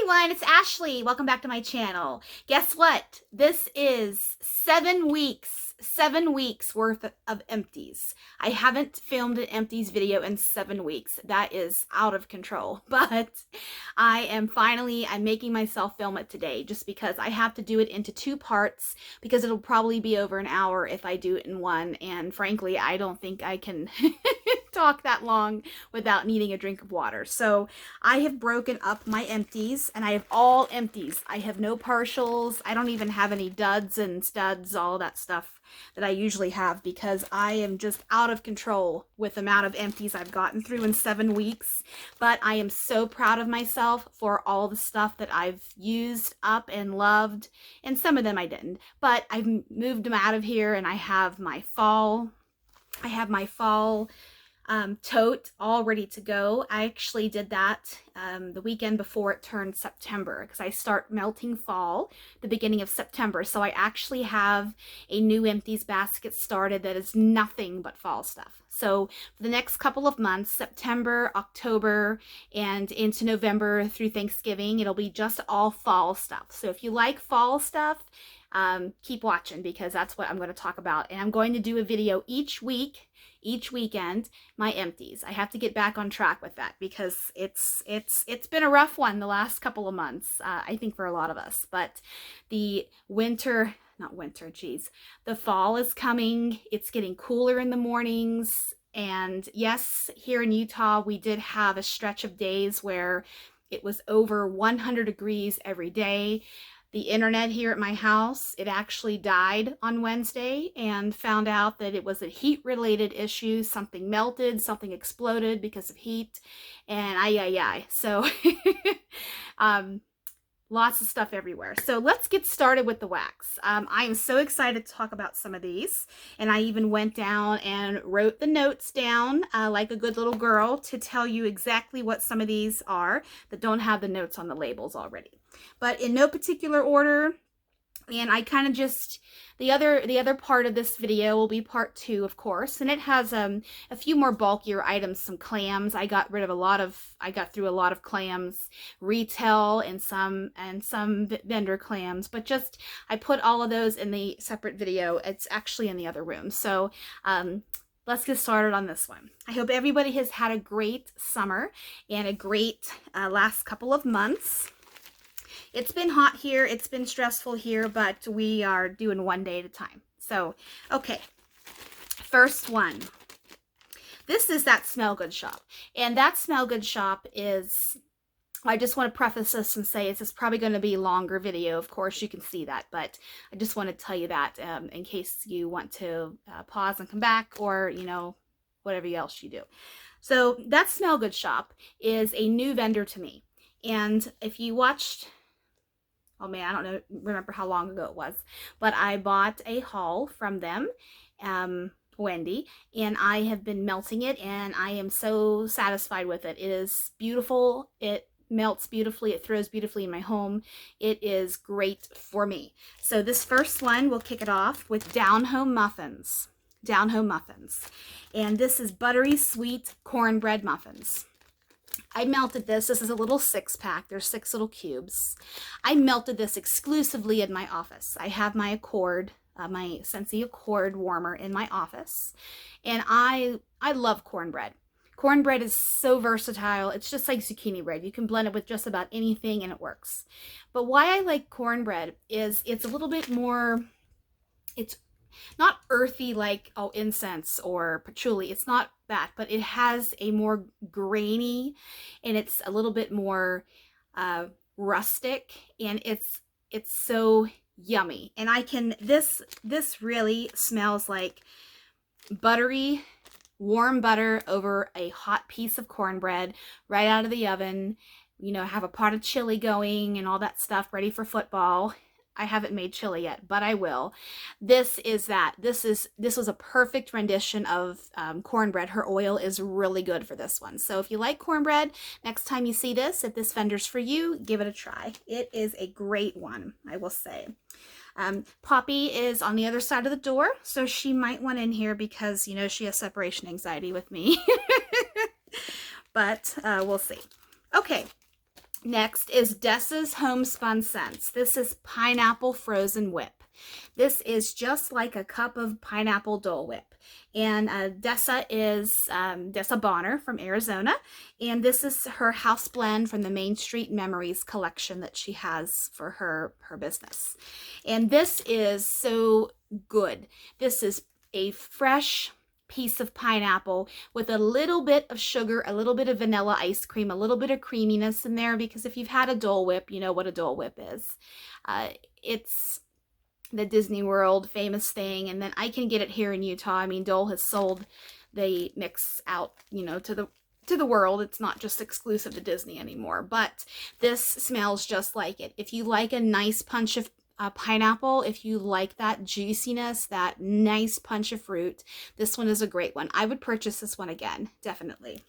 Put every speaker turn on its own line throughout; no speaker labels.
everyone, it's Ashley. Welcome back to my channel. Guess what? This is 7 weeks worth of empties. I haven't filmed an empties video in 7 weeks. That is out of control, but I'm making myself film it today just because I have to do it into 2 parts because it'll probably be over an hour if I do it in one, and frankly, I don't think I can talk that long without needing a drink of water. So I have broken up my empties, and I have all empties. I have no partials. I don't even have any duds and studs, all that stuff that I usually have, because I am just out of control with the amount of empties I've gotten through in 7 weeks. But I am so proud of myself for all the stuff that I've used up and loved, and some of them I didn't, but I've moved them out of here, and I have my fall tote all ready to go. I actually did that the weekend before it turned September, because I start melting fall the beginning of September. So I actually have a new empties basket started that is nothing but fall stuff. So for the next couple of months, September, October, and into November through Thanksgiving, it'll be just all fall stuff. So if you like fall stuff, keep watching, because that's what I'm going to talk about. And I'm going to do a video each weekend, my empties. I have to get back on track with that, because it's been a rough one the last couple of months, I think, for a lot of us. But the the fall is coming. It's getting cooler in the mornings. And yes, here in Utah, we did have a stretch of days where it was over 100 degrees every day. The internet here at my house, it actually died on Wednesday, and found out that it was a heat-related issue. Something melted, something exploded because of heat, and so lots of stuff everywhere. So let's get started with the wax. I am so excited to talk about some of these, and I even went down and wrote the notes down like a good little girl to tell you exactly what some of these are that don't have the notes on the labels already. But in no particular order, and I kind of just, the other part of this video will be part 2, of course, and it has a few more bulkier items, some clams. I got through a lot of clams, retail and some vendor clams, but just, I put all of those in the separate video. It's actually in the other room. So let's get started on this one. I hope everybody has had a great summer and a great last couple of months. It's been hot here, it's been stressful here, but we are doing one day at a time. So, okay, first one. This is that Smell Good shop. And that Smell Good shop is, I just want to preface this and say it's probably going to be a longer video. Of course, you can see that, but I just want to tell you that in case you want to pause and come back, or, you know, whatever else you do. So that Smell Good shop is a new vendor to me. And if you watched, oh man, I don't remember how long ago it was, but I bought a haul from them, Wendy, and I have been melting it, and I am so satisfied with it. It is beautiful. It melts beautifully. It throws beautifully in my home. It is great for me. So this first one, we'll kick it off with Down Home Muffins. Down Home Muffins. And this is buttery sweet cornbread muffins. I melted this. This is a little 6-pack. There's 6 little cubes. I melted this exclusively in my office. I have my Accord, my Scentsy Accord warmer in my office, and I love cornbread. Cornbread is so versatile. It's just like zucchini bread. You can blend it with just about anything and it works. But why I like cornbread is it's a little bit more, it's not earthy like, oh, incense or patchouli. It's not that, but it has a more grainy, and it's a little bit more rustic, and it's so yummy. And I can, this really smells like buttery, warm butter over a hot piece of cornbread right out of the oven. You know, have a pot of chili going and all that stuff ready for football. I haven't made chili yet, but I will. This is that. This was a perfect rendition of cornbread. Her oil is really good for this one. So if you like cornbread, next time you see this, if this vendor's for you, give it a try. It is a great one, I will say. Poppy is on the other side of the door, so she might want in here because, you know, she has separation anxiety with me. But we'll see. Okay. Next is Dessa's Homespun Scents. This is Pineapple Frozen Whip. This is just like a cup of pineapple Dole Whip. And Dessa is Dessa Bonner from Arizona. And this is her house blend from the Main Street Memories collection that she has for her business. And this is so good. This is a fresh piece of pineapple with a little bit of sugar, a little bit of vanilla ice cream, a little bit of creaminess in there, because if you've had a Dole Whip, you know what a Dole Whip is. It's the Disney World famous thing, and then I can get it here in Utah. I mean, Dole has sold the mix out, you know, to the world. It's not just exclusive to Disney anymore, but this smells just like it. If you like a nice punch of pineapple, if you like that juiciness, that nice punch of fruit, this one is a great one. I would purchase this one again, definitely.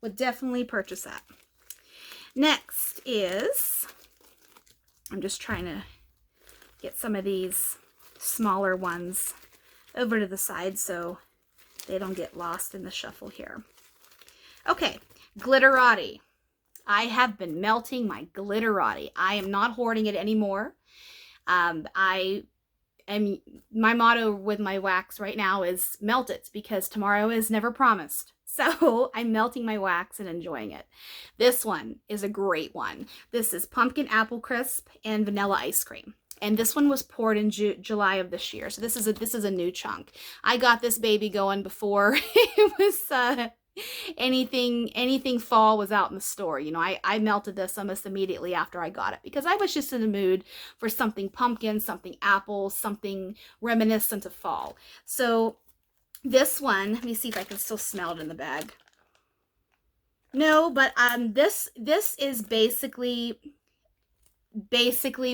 Would definitely purchase that. Next is, I'm just trying to get some of these smaller ones over to the side so they don't get lost in the shuffle here. Okay, Glitterati. I have been melting my Glitterati. I am not hoarding it anymore. My motto with my wax right now is melt it, because tomorrow is never promised. So I'm melting my wax and enjoying it. This one is a great one. This is pumpkin apple crisp and vanilla ice cream. And this one was poured in July of this year. So this is a new chunk. I got this baby going before it was anything fall was out in the store. You know, I melted this almost immediately after I got it, because I was just in the mood for something pumpkin, something apple, something reminiscent of fall. So this one, let me see if I can still smell it in the bag. No, but this is basically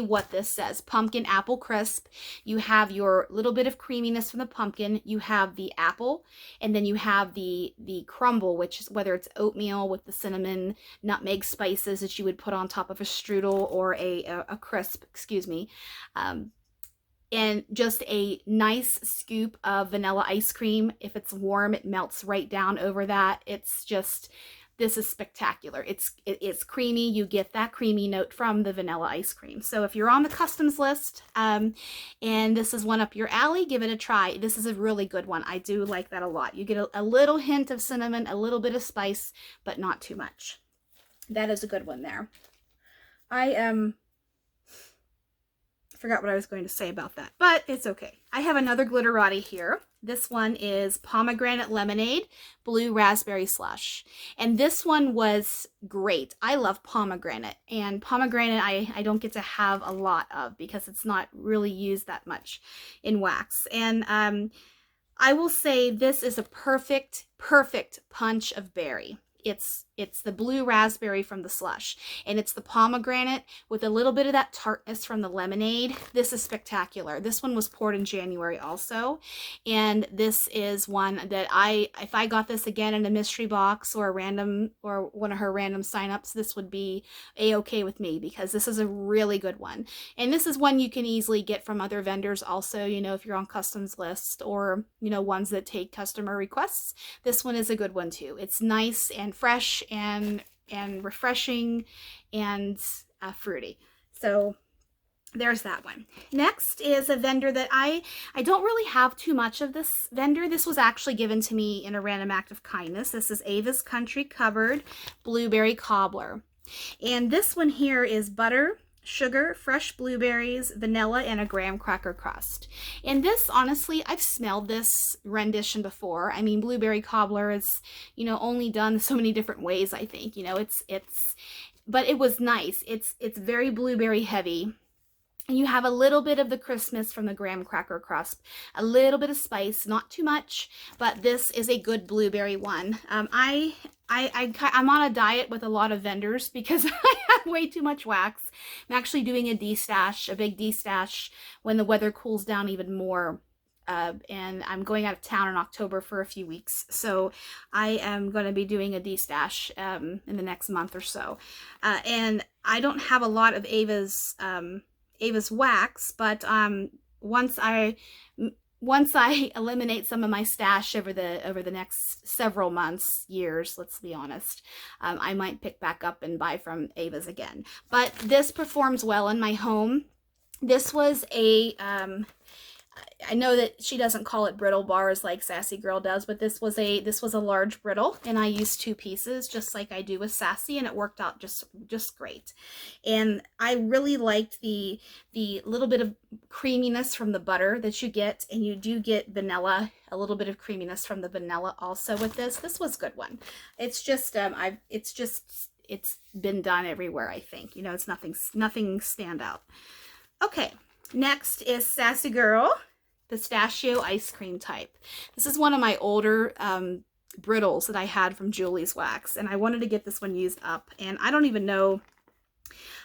what this says. Pumpkin apple crisp. You have your little bit of creaminess from the pumpkin, you have the apple, and then you have the crumble, which is whether it's oatmeal with the cinnamon, nutmeg spices that you would put on top of a strudel or a crisp, excuse me. And just a nice scoop of vanilla ice cream. If it's warm, it melts right down over that. It's just, this is spectacular. It's creamy. You get that creamy note from the vanilla ice cream. So if you're on the customs list and this is one up your alley, give it a try. This is a really good one. I do like that a lot. You get a little hint of cinnamon, a little bit of spice, but not too much. That is a good one there. I forgot what I was going to say about that, but it's okay. I have another Glitterati here. This one is Pomegranate Lemonade, Blue Raspberry Slush. And this one was great. I love pomegranate. And pomegranate I don't get to have a lot of because it's not really used that much in wax. And I will say this is a perfect punch of berry. It's the blue raspberry from the slush, and it's the pomegranate with a little bit of that tartness from the lemonade. This is spectacular. This one was poured in January also, and this is one that if I got this again in a mystery box or one of her random signups, this would be a-okay with me, because this is a really good one. And this is one you can easily get from other vendors also, you know, if you're on customs list or, you know, ones that take customer requests. This one is a good one too. It's nice and fresh and refreshing and fruity. So there's that one. Next is a vendor that I don't really have too much of this vendor. This was actually given to me in a random act of kindness. This is Ava's Country Covered Blueberry Cobbler. And this one here is butter, sugar, fresh blueberries, vanilla, and a graham cracker crust. And this, honestly, I've smelled this rendition before. I mean, blueberry cobbler is, you know, only done so many different ways, I think. You know, but it was nice. It's very blueberry heavy. And you have a little bit of the crispness from the graham cracker crust, a little bit of spice, not too much, but this is a good blueberry one. I'm on a diet with a lot of vendors because I have way too much wax. I'm actually doing a big destash when the weather cools down even more. And I'm going out of town in October for a few weeks. So I am going to be doing a destash in the next month or so. And I don't have a lot of Ava's wax, but once I once I eliminate some of my stash over the next several months, years, let's be honest, I might pick back up and buy from Ava's again. But this performs well in my home. This was a I know that she doesn't call it brittle bars like Sassy Girl does, but this was a large brittle, and I used 2 pieces just like I do with Sassy, and it worked out just great. And I really liked the little bit of creaminess from the butter that you get, and you do get vanilla, a little bit of creaminess from the vanilla also with this. This was a good one. It's just it's been done everywhere, I think. You know, it's nothing standout. Okay, next is Sassy Girl Pistachio Ice Cream Type. This is one of my older brittles that I had from Julie's Wax, and I wanted to get this one used up. And I don't even know,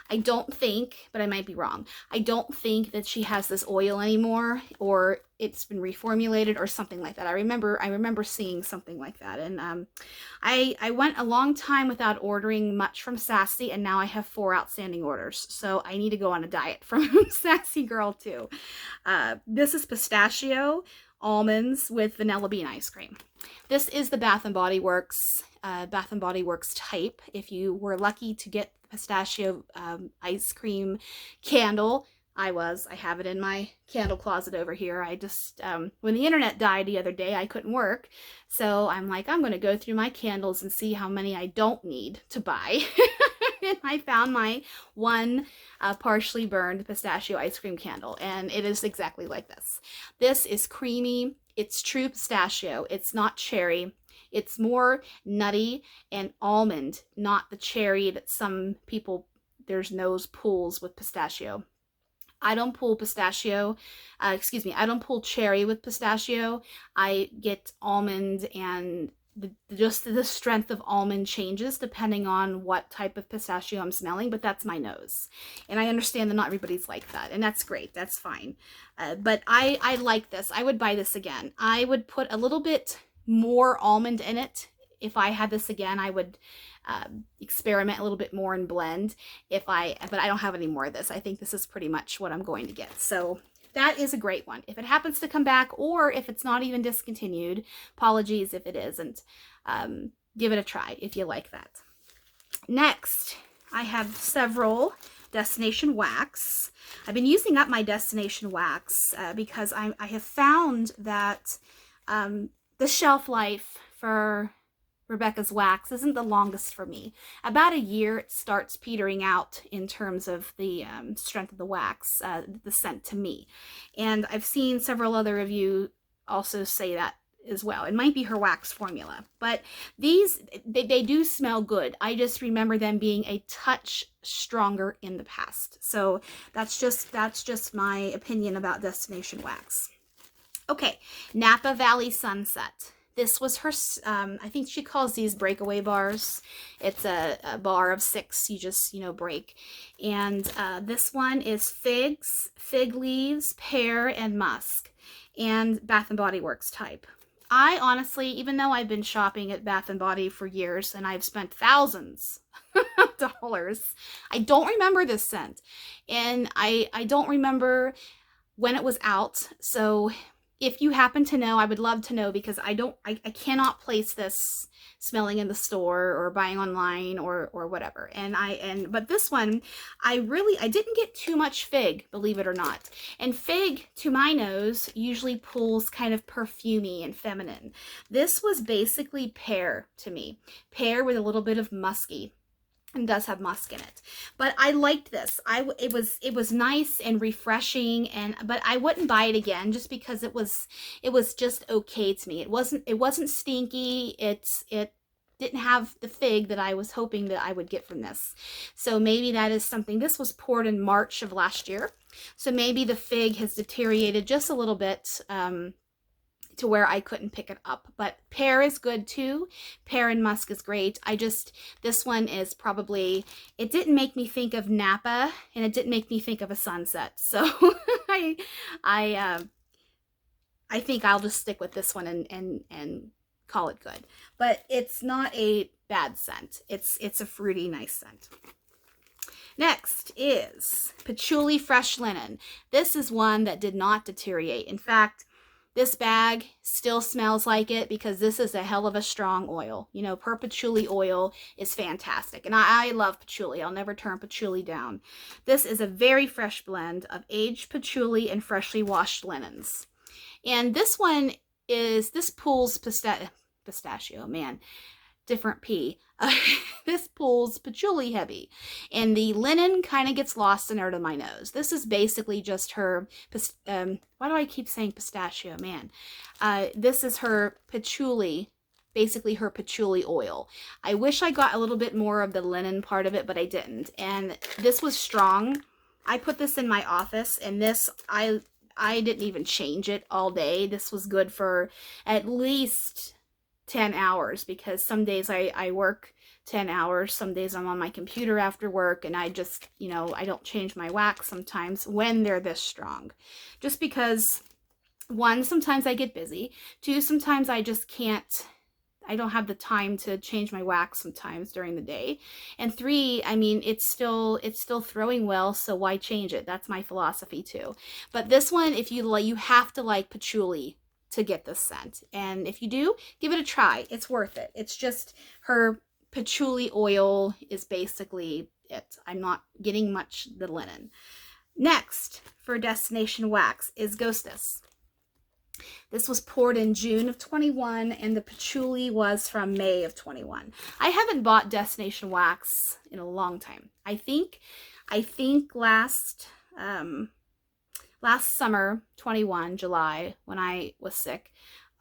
I don't think, but I might be wrong, I don't think that she has this oil anymore, or it's been reformulated or something like that. I remember seeing something like that. And I went a long time without ordering much from Sassy, and now I have 4 outstanding orders. So I need to go on a diet from Sassy Girl too. This is pistachio almonds with vanilla bean ice cream. This is the Bath & Body Works type. If you were lucky to get pistachio ice cream candle, I have it in my candle closet over here. I just, when the internet died the other day, I couldn't work. So I'm like, I'm going to go through my candles and see how many I don't need to buy. And I found my one partially burned pistachio ice cream candle, and it is exactly like this. This is creamy. It's true pistachio. It's not cherry. It's more nutty and almond, not the cherry that some people, there's nose pulls with pistachio. I don't pull pistachio, I don't pull cherry with pistachio. I get almond, and just the strength of almond changes depending on what type of pistachio I'm smelling, but that's my nose. And I understand that not everybody's like that, and that's great, that's fine. But I like this. I would buy this again. I would put a little bit more almond in it. If I had this again, I would experiment a little bit more and blend. But I don't have any more of this. I think this is pretty much what I'm going to get. So that is a great one. If it happens to come back, or if it's not even discontinued, apologies if it isn't, give it a try if you like that. Next, I have several Destination Wax. I've been using up my Destination Wax because I have found that the shelf life for Rebecca's wax isn't the longest for me. About a year, it starts petering out in terms of the strength of the wax, the scent to me. And I've seen several other of you also say that as well. It might be her wax formula, but these, they do smell good. I just remember them being a touch stronger in the past. So that's just my opinion about Destination Wax. Okay, Napa Valley Sunset. This was her, I think she calls these breakaway bars. It's a bar of 6 you just, break. And this one is figs, fig leaves, pear, and musk. And Bath & Body Works type. I honestly, even though I've been shopping at Bath & Body for years and I've spent thousands of dollars, I don't remember this scent. And I don't remember when it was out. So if you happen to know, I would love to know, because I cannot place this smelling in the store or buying online or whatever. But this one, I didn't get too much fig, believe it or not. And fig, to my nose, usually pulls kind of perfumey and feminine. This was basically pear to me. Pear with a little bit of musky. And does have musk in it, but I liked this. It was nice and refreshing, but I wouldn't buy it again just because it was just okay to me. It wasn't stinky. It didn't have the fig that I was hoping that I would get from this. So maybe that is something. This was poured in March of last year, so maybe the fig has deteriorated just a little bit. To where I couldn't pick it up. But pear is good too. Pear and musk is great. This one is probably, it didn't make me think of Napa, and it didn't make me think of a sunset. So I think I'll just stick with this one and call it good. But it's not a bad scent. It's a fruity, nice scent. Next is Patchouli Fresh Linen. This is one that did not deteriorate. In fact, This bag still smells like it because this is a hell of a strong oil. You know, per patchouli oil is fantastic. And I love patchouli. I'll never turn patchouli down. This is a very fresh blend of aged patchouli and freshly washed linens. And this one is, this pulls pistachio, man, different P. This pulls patchouli heavy, and the linen kind of gets lost in under my nose. This is basically just her, why do I keep saying pistachio, man? This is her patchouli, basically her patchouli oil. I wish I got a little bit more of the linen part of it, but I didn't. And this was strong. I put this in my office, and this, I didn't even change it all day. This was good for at least 10 hours because some days I work 10 hours. Some days I'm on my computer after work, and I just, you know, I don't change my wax sometimes when they're this strong. Just because, one, sometimes I get busy. Two, sometimes I just can't, I don't have the time to change my wax sometimes during the day. And three, I mean, it's still throwing well, so why change it? That's my philosophy too. But this one, if you like, you have to like patchouli to get this scent. And if you do, give it a try. It's worth it. It's just her patchouli oil is basically it. I'm not getting much the linen. Next for Destination Wax is Ghostess. This was poured in June of 21, and the patchouli was from May of 21. I haven't bought Destination Wax in a long time. I think last summer, 21, July, when I was sick,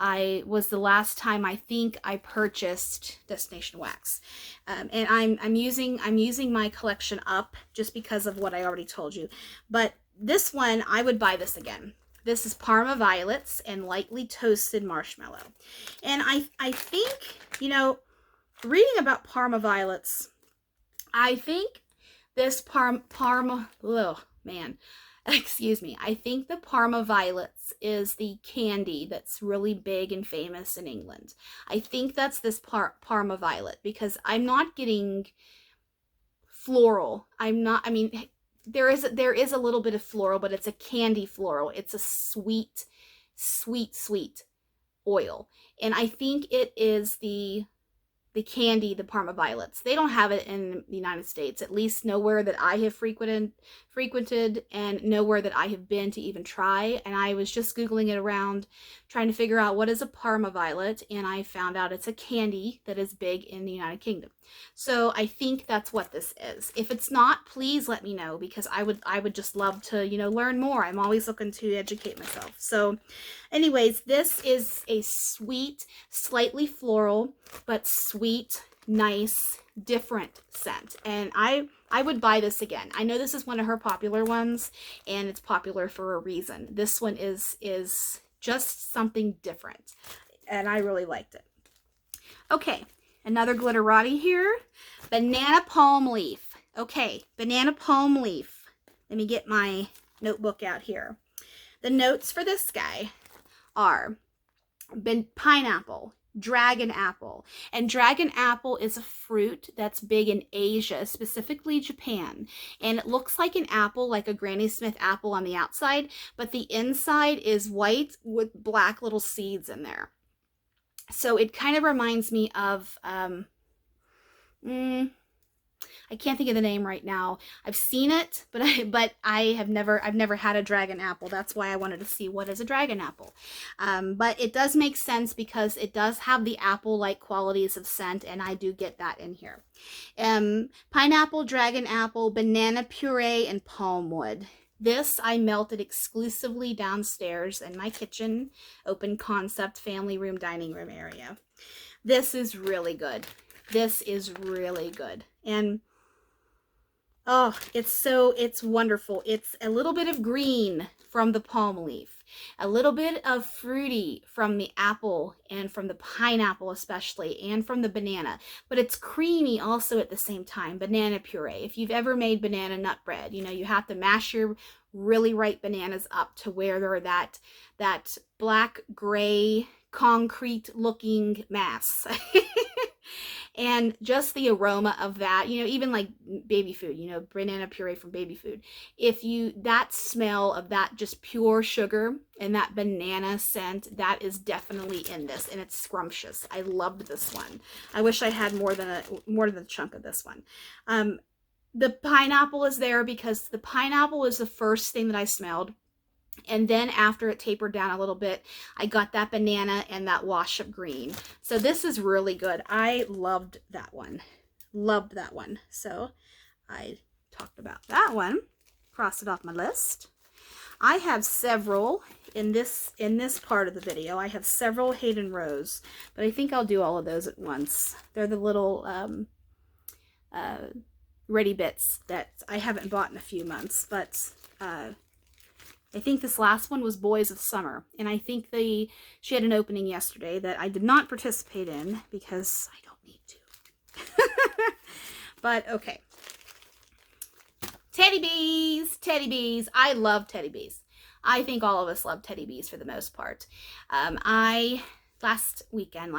was the last time I think I purchased Destination Wax. And I'm using my collection up just because of what I already told you. But this one, I would buy this again. This is Parma Violets and Lightly Toasted Marshmallow. And I think, you know, reading about Parma Violets, I think this excuse me. I think the Parma Violets is the candy that's really big and famous in England. I think that's this Parma Violet because I'm not getting floral. I mean, there is a little bit of floral, but it's a candy floral. It's a sweet, sweet, sweet oil. And I think it is the candy, the Parma Violets. They don't have it in the United States, at least nowhere that I have frequented and nowhere that I have been to even try. And I was just Googling it around, trying to figure out what is a Parma Violet, and I found out it's a candy that is big in the United Kingdom. So I think that's what this is. If it's not, please let me know, because I would just love to, you know, learn more. I'm always looking to educate myself. So anyways, this is a sweet, slightly floral, but sweet, nice, different scent. And I would buy this again. I know this is one of her popular ones, and it's popular for a reason. This one is just something different, and I really liked it. Okay, another glitterati here. Banana palm leaf. Okay, banana palm leaf. Let me get my notebook out here. The notes for this guy are pineapple, dragon apple. And dragon apple is a fruit that's big in Asia, specifically Japan. And it looks like an apple, like a Granny Smith apple on the outside, but the inside is white with black little seeds in there. So it kind of reminds me of, I can't think of the name right now. I've seen it, but I've never had a dragon apple. That's why I wanted to see what is a dragon apple. But it does make sense because it does have the apple-like qualities of scent, and I do get that in here. Pineapple, dragon apple, banana puree, and palm wood. This I melted exclusively downstairs in my kitchen, open concept family room, dining room area. This is really good. This is really good. And oh, it's wonderful. It's a little bit of green from the palm leaf, a little bit of fruity from the apple and from the pineapple especially, and from the banana, but it's creamy also at the same time. Banana puree. If you've ever made banana nut bread, you know, you have to mash your really ripe bananas up to where they're that black gray concrete looking mass. And just the aroma of that, you know, even like baby food, you know, banana puree from baby food. That smell of that just pure sugar and that banana scent, that is definitely in this, and it's scrumptious. I loved this one. I wish I had more than a chunk of this one. The pineapple is there because the pineapple is the first thing that I smelled. And then after it tapered down a little bit, I got that banana and that wash of green. So this is really good. I loved that one. Loved that one. So I talked about that one. Crossed it off my list. I have several in this part of the video. I have several Hayden Rose, but I think I'll do all of those at once. They're the little ready bits that I haven't bought in a few months, but I think this last one was Boys of Summer, and I think she had an opening yesterday that I did not participate in because I don't need to. But okay. Teddy bees, Teddy bees. I love Teddy bees. I think all of us love Teddy bees for the most part. Last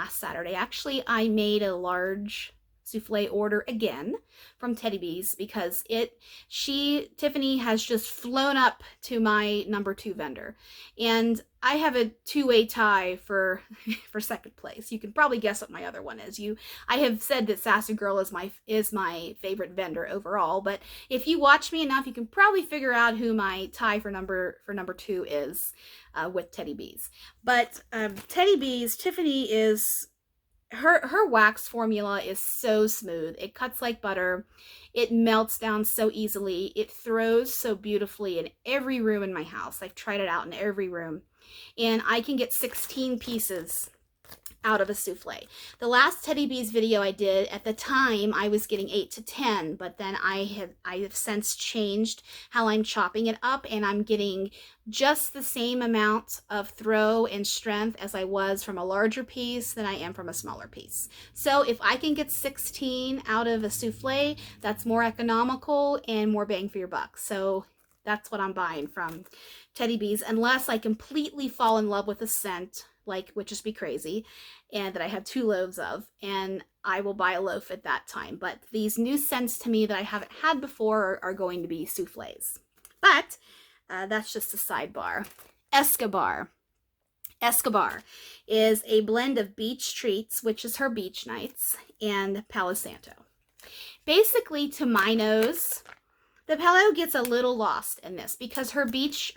Saturday, actually, I made a large souffle order again from Teddy Bees because Tiffany has just flown up to my #2 vendor, and I have a two-way tie for second place. You can probably guess what my other one is. I have said that Sassy Girl is my favorite vendor overall, but if you watch me enough, you can probably figure out who my tie for number 2 is with Teddy Bees. But Teddy Bees, Tiffany is her wax formula is so smooth. It cuts like butter. It melts down so easily. It throws so beautifully in every room in my house. I've tried it out in every room. And I can get 16 pieces out of a souffle. The last Teddy Bees video I did, at the time, I was getting 8 to 10, but then I have since changed how I'm chopping it up, and I'm getting just the same amount of throw and strength as I was from a larger piece than I am from a smaller piece. So if I can get 16 out of a souffle, that's more economical and more bang for your buck. So that's what I'm buying from Teddy Bees, unless I completely fall in love with a scent, like Would Just Be Crazy, and that I have 2 loaves of, and I will buy a loaf at that time. But these new scents to me that I haven't had before are going to be souffles. But that's just a sidebar. Escobar. Escobar is a blend of Beach Treats, which is her beach nights, and Palo Santo. Basically, to my nose, the Palo gets a little lost in this because her beach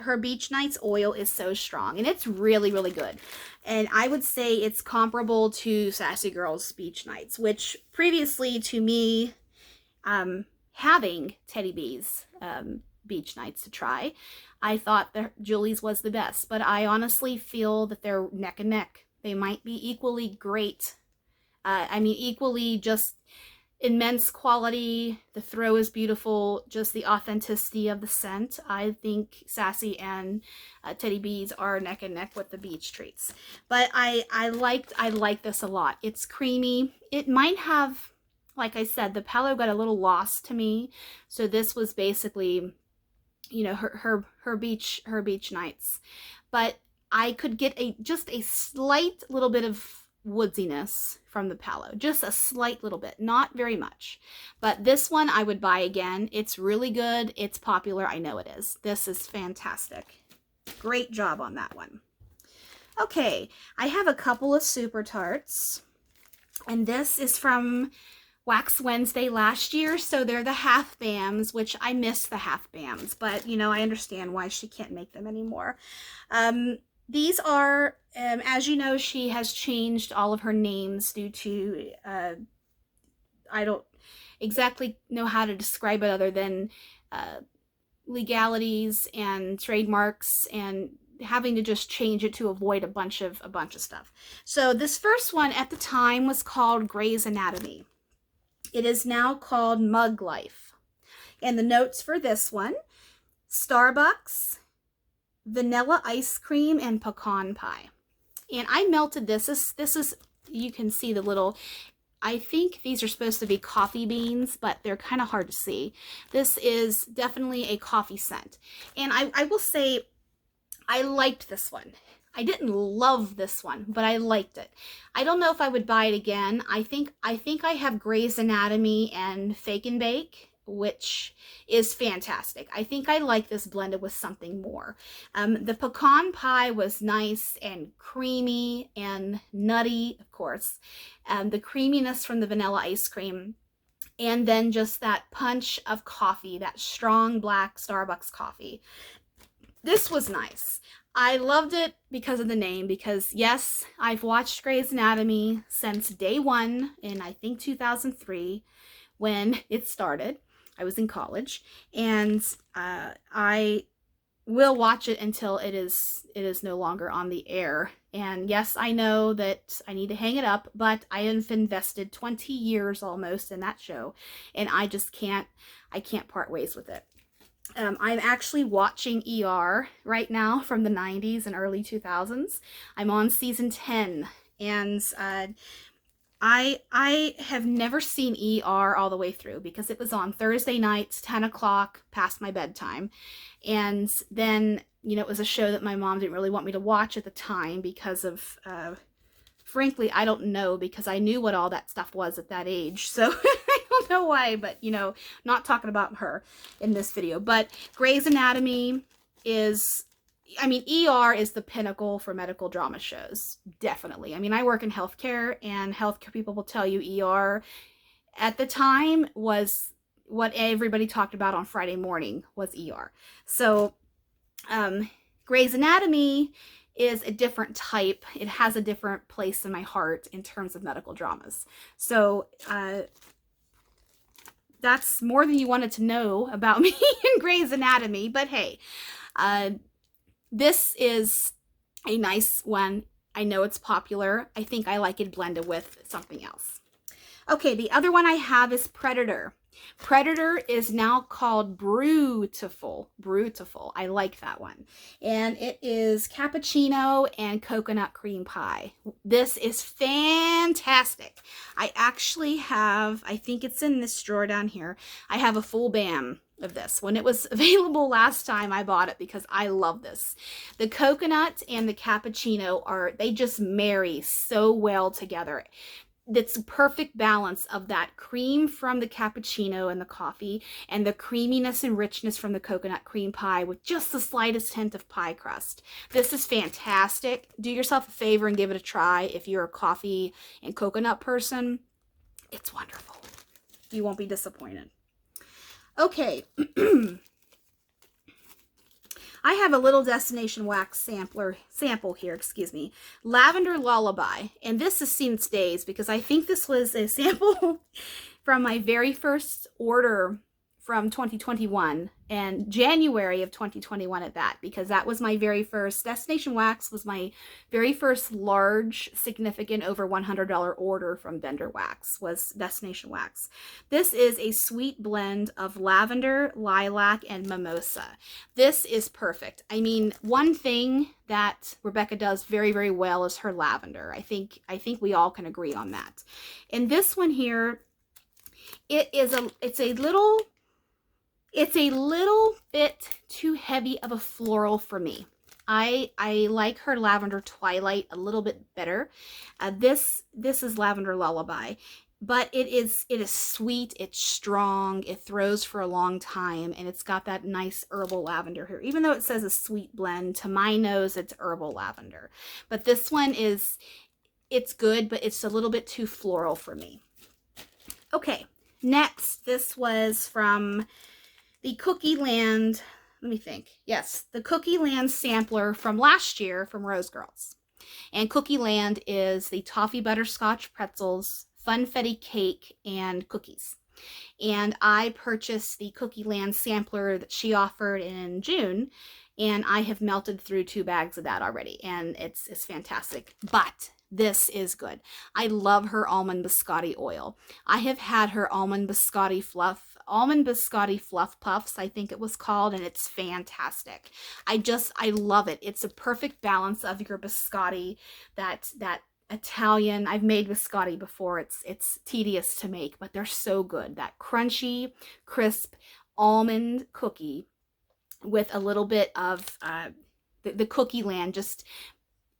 nights oil is so strong, and it's really, really good. And I would say it's comparable to Sassy Girl's beach nights, which previously to me, having Teddy Bees beach nights to try, I thought that Julie's was the best, but I honestly feel that they're neck and neck. They might be equally great. Equally just immense quality. The throw is beautiful. Just the authenticity of the scent. I think Sassy and Teddy Bees are neck and neck with the beach treats. But I like this a lot. It's creamy. It might have, like I said, the Palo got a little lost to me. So this was basically, you know, her beach nights. But I could get just a slight little bit of woodsiness from the Palo, just a slight little bit, not very much. But this one I would buy again. It's really good. It's popular. I know it is. This is fantastic. Great job on that one. Okay, I have a couple of Super Tarts, and this is from Wax Wednesday last year, so they're the half BAMs, which I miss the half BAMs, but you know, I understand why she can't make them anymore. These are, as you know, she has changed all of her names due to, I don't exactly know how to describe it other than legalities and trademarks and having to just change it to avoid a bunch of stuff. So this first one at the time was called Grey's Anatomy. It is now called Mug Life. And the notes for this one, Starbucks, vanilla ice cream, and pecan pie. And I melted this. This is, you can see the little, I think these are supposed to be coffee beans, but they're kind of hard to see. This is definitely a coffee scent. And I will say, I liked this one. I didn't love this one, but I liked it. I don't know if I would buy it again. I think I have Grey's Anatomy and Fake and Bake, which is fantastic. I think I like this blended with something more. The pecan pie was nice and creamy and nutty, of course. The creaminess from the vanilla ice cream, and then just that punch of coffee, that strong black Starbucks coffee. This was nice. I loved it because of the name, because yes, I've watched Grey's Anatomy since day one in, I think, 2003 when it started. I was in college, and I will watch it until it is no longer on the air. And yes, I know that I need to hang it up, but I have invested 20 years almost in that show, and I just can't part ways with it. I'm actually watching ER right now from the 90s and early 2000s. I'm on season 10, and I have never seen ER all the way through because it was on Thursday nights, 10 o'clock, past my bedtime. And then, you know, it was a show that my mom didn't really want me to watch at the time because of, frankly, I don't know, because I knew what all that stuff was at that age. So I don't know why, but, you know, not talking about her in this video. But Grey's Anatomy is, I mean, ER is the pinnacle for medical drama shows. Definitely. I mean, I work in healthcare, and healthcare people will tell you ER at the time was what everybody talked about on Friday morning was ER. So, Grey's Anatomy is a different type. It has a different place in my heart in terms of medical dramas. So, that's more than you wanted to know about me in Grey's Anatomy, but hey, this is a nice one. I know it's popular. I think I like it blended with something else. Okay, the other one I have is Predator. Predator is now called Brutiful. Brutiful. I like that one. And it is cappuccino and coconut cream pie. This is fantastic. I actually have, I think it's in this drawer down here, I have a full BAM of this. When it was available last time, I bought it because I love this. The coconut and the cappuccino they just marry so well together. It's a perfect balance of that cream from the cappuccino and the coffee, and the creaminess and richness from the coconut cream pie with just the slightest hint of pie crust. This is fantastic. Do yourself a favor and give it a try if you're a coffee and coconut person. It's wonderful. You won't be disappointed. Okay. I have a little Destination Wax sample here, excuse me. Lavender Lullaby. And this has seen its days because I think this was a sample from my very first order from 2021, and January of 2021 at that, because that was my very first, Destination Wax was my very first large, significant, over $100 order from vendor wax, was Destination Wax. This is a sweet blend of lavender, lilac, and mimosa. This is perfect. I mean, one thing that Rebecca does very, very well is her lavender. I think we all can agree on that. And this one here, it's a little bit too heavy of a floral for me. I like her Lavender Twilight a little bit better. This is Lavender Lullaby, but it is sweet, it's strong, it throws for a long time, and it's got that nice herbal lavender here. Even though it says a sweet blend, to my nose it's herbal lavender. But this one it's good, but it's a little bit too floral for me. Okay, next, this was from the Cookie Land, let me think. Yes, the Cookie Land sampler from last year from Rose Girls. And Cookie Land is the toffee butterscotch pretzels, funfetti cake, and cookies. And I purchased the Cookie Land sampler that she offered in June, and I have melted through 2 bags of that already, and it's fantastic. But this is good. I love her almond biscotti oil. I have had her almond biscotti fluff puffs, I think it was called, and it's fantastic. I love it. It's a perfect balance of your biscotti, that Italian. I've made biscotti before. It's tedious to make, but they're so good. That crunchy, crisp almond cookie with a little bit of the Cookie Land, just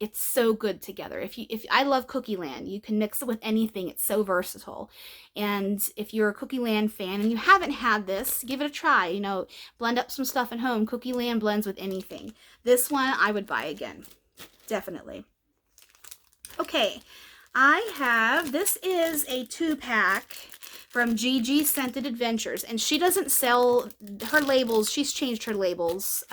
it's so good together. If I love Cookie Land, you can mix it with anything. It's so versatile. And if you're a Cookie Land fan and you haven't had this, give it a try. You know, blend up some stuff at home. Cookie Land blends with anything. This one I would buy again. Definitely. Okay, this is a 2-pack from Gigi Scented Adventures, and she doesn't sell her labels. She's changed her labels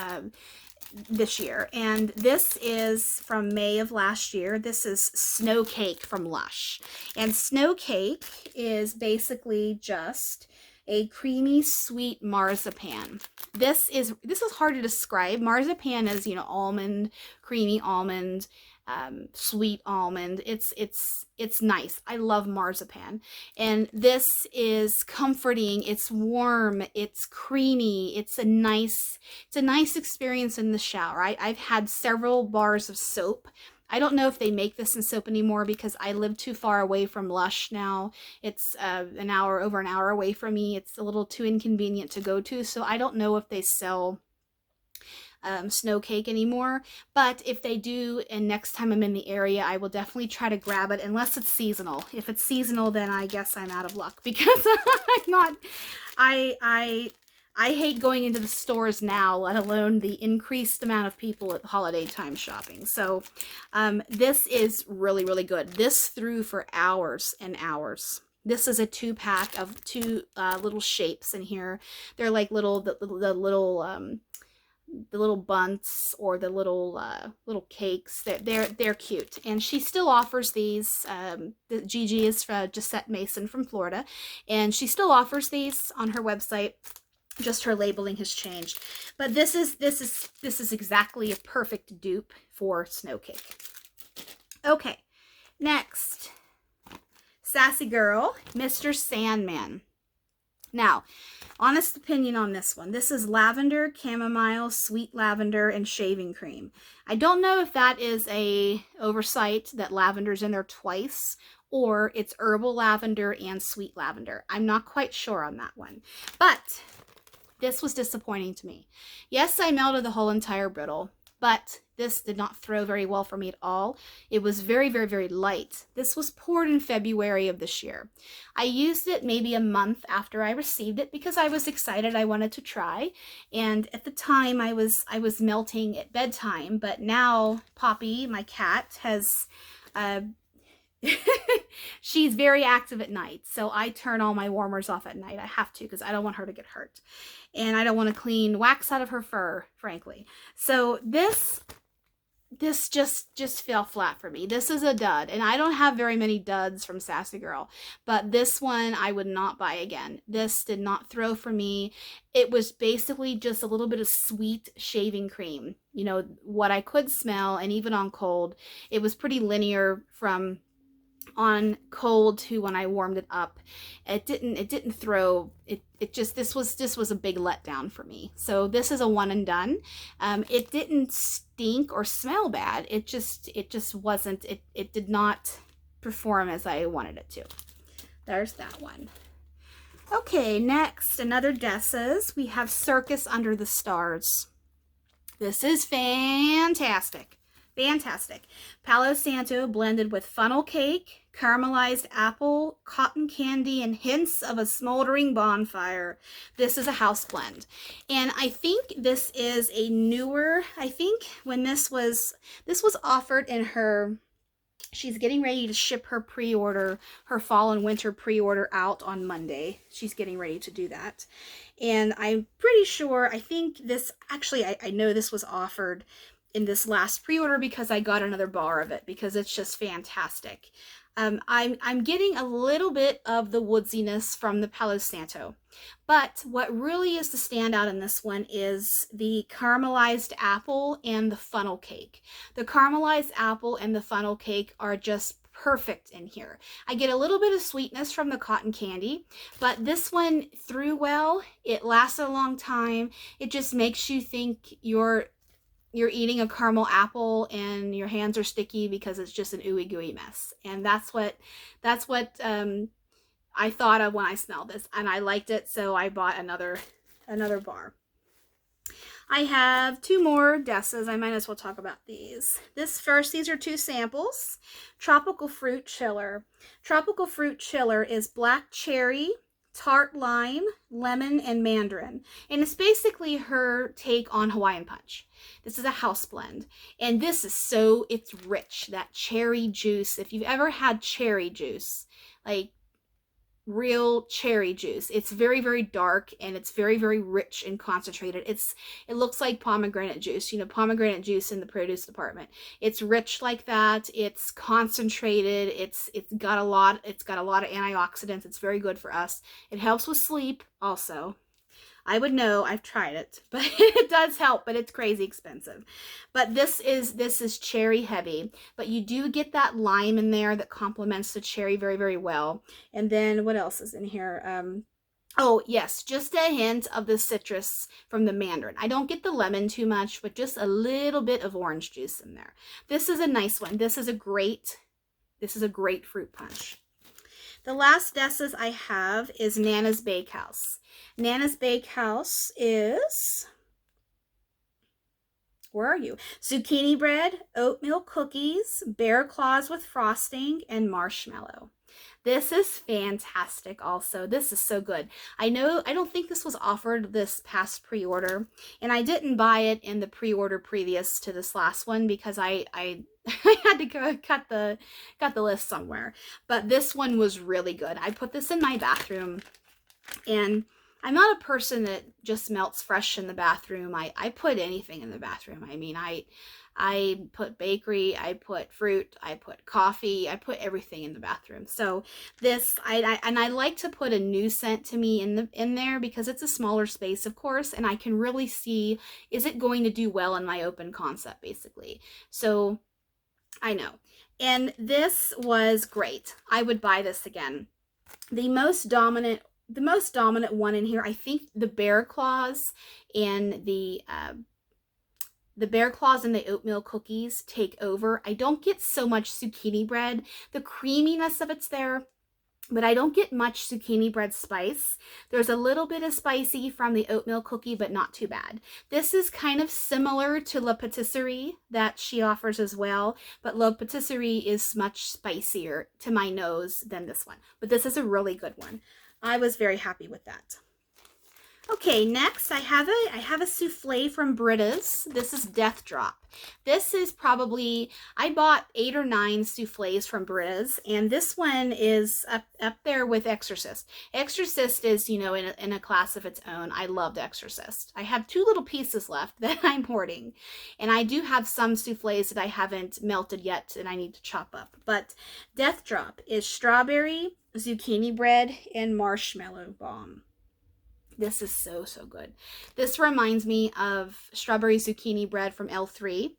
this year, and this is from May of last year. This is Snow Cake from Lush, and Snow Cake is basically just a creamy sweet marzipan. This is hard to describe. Marzipan is, you know, almond, creamy almond, sweet almond. It's nice. I love marzipan, and this is comforting. It's warm. It's creamy. It's a nice experience in the shower. I've had several bars of soap. I don't know if they make this in soap anymore because I live too far away from Lush now. It's over an hour away from me. It's a little too inconvenient to go to, so I don't know if they sell Snow Cake anymore. But if they do, and next time I'm in the area, I will definitely try to grab it, unless it's seasonal. If it's seasonal, then I guess I'm out of luck, because I hate going into the stores now, let alone the increased amount of people at holiday time shopping. So this is really, really good. This threw for hours and hours. This is a 2-pack of 2 little shapes in here. They're like the little bunts, or the little cakes. They're cute, and she still offers these. Gigi is Gisette Mason from Florida, and she still offers these on her website. Just her labeling has changed, but this is exactly a perfect dupe for Snow Cake. Okay, next, Sassy Girl, Mr. Sandman. Now, honest opinion on this one. This is lavender, chamomile, sweet lavender, and shaving cream. I don't know if that is a oversight that lavender's in there twice, or it's herbal lavender and sweet lavender. I'm not quite sure on that one. But this was disappointing to me. Yes, I melted the whole entire brittle, but this did not throw very well for me at all. It was very, very, very light. This was poured in February of this year. I used it maybe a month after I received it because I was excited. I wanted to try. And at the time I was melting at bedtime, but now Poppy, my cat, has she's very active at night, so I turn all my warmers off at night. I have to, because I don't want her to get hurt, and I don't want to clean wax out of her fur, frankly. So this just fell flat for me. This is a dud, and I don't have very many duds from Sassy Girl, but this one I would not buy again. This did not throw for me. It was basically just a little bit of sweet shaving cream, you know, what I could smell, and even on cold, it was pretty linear from on cold to when I warmed it up. It didn't throw. This was a big letdown for me. So this is a one and done. It didn't stink or smell bad. It just wasn't. It did not perform as I wanted it to. There's that one. Okay, next, another Dessa's. We have Circus Under the Stars. This is fantastic. Fantastic. Palo Santo blended with funnel cake, caramelized apple, cotton candy, and hints of a smoldering bonfire. This is a house blend. And I think this is a newer, I think when this was offered in her, she's getting ready to ship her pre-order, her fall and winter pre-order out on Monday. She's getting ready to do that. And I'm pretty sure, I think this, actually, I know this was offered in this last pre-order because I got another bar of it because it's just fantastic. I'm getting a little bit of the woodsiness from the Palo Santo, but what really is the standout in this one is the caramelized apple and the funnel cake. The caramelized apple and the funnel cake are just perfect in here. I get a little bit of sweetness from the cotton candy, but this one threw well. It lasted a long time. It just makes you think you're eating a caramel apple and your hands are sticky because it's just an ooey gooey mess. And that's what I thought of when I smelled this, and I liked it, so I bought another bar. I have two more Dessas. I might as well talk about these. These are two samples. Tropical Fruit Chiller. Tropical Fruit Chiller is black cherry, tart lime, lemon, and mandarin. And it's basically her take on Hawaiian Punch. This is a house blend. And this is it's rich. That cherry juice. If you've ever had cherry juice, like real cherry juice, it's very, very dark and it's very, very rich and concentrated. It looks like pomegranate juice, pomegranate juice in the produce department. It's rich like that. It's concentrated. It's got a lot of antioxidants. It's very good for us. It helps with sleep also. I would know, I've tried it, but it does help, but it's crazy expensive. But this is cherry heavy, but you do get that lime in there that complements the cherry very, very well. And then what else is in here? Oh, yes, just a hint of the citrus from the mandarin. I don't get the lemon too much, but just a little bit of orange juice in there. This is a nice one. This is a great fruit punch. The last Dessas I have is Nana's Bakehouse. Nana's Bakehouse is, where are you? Zucchini bread, oatmeal cookies, bear claws with frosting, and marshmallow. This is fantastic also. This is so good. I don't think this was offered this past pre-order, and I didn't buy it in the pre-order previous to this last one because I had to go cut the list somewhere. But this one was really good. I put this in my bathroom, and I'm not a person that just melts fresh in the bathroom. I put anything in the bathroom. I mean, I put bakery, I put fruit, I put coffee, I put everything in the bathroom. So this, I like to put a new scent to me in there because it's a smaller space, of course, and I can really see, is it going to do well in my open concept, basically. So I know. And this was great. I would buy this again. The most dominant one in here, I think the bear claws and the oatmeal cookies take over. I don't get so much zucchini bread. The creaminess of it's there, but I don't get much zucchini bread spice. There's a little bit of spicy from the oatmeal cookie, but not too bad. This is kind of similar to La Patisserie that she offers as well, but La Patisserie is much spicier to my nose than this one. But this is a really good one. I was very happy with that. Okay, next I have a souffle from Britta's. This is Death Drop. This is probably, I bought 8 or 9 souffles from Britta's, and this one is up there with Exorcist. Exorcist is, in a class of its own. I loved Exorcist. I have 2 little pieces left that I'm hoarding, and I do have some souffles that I haven't melted yet and I need to chop up. But Death Drop is strawberry, zucchini bread, and marshmallow bomb. This is so, so good. This reminds me of strawberry zucchini bread from L3,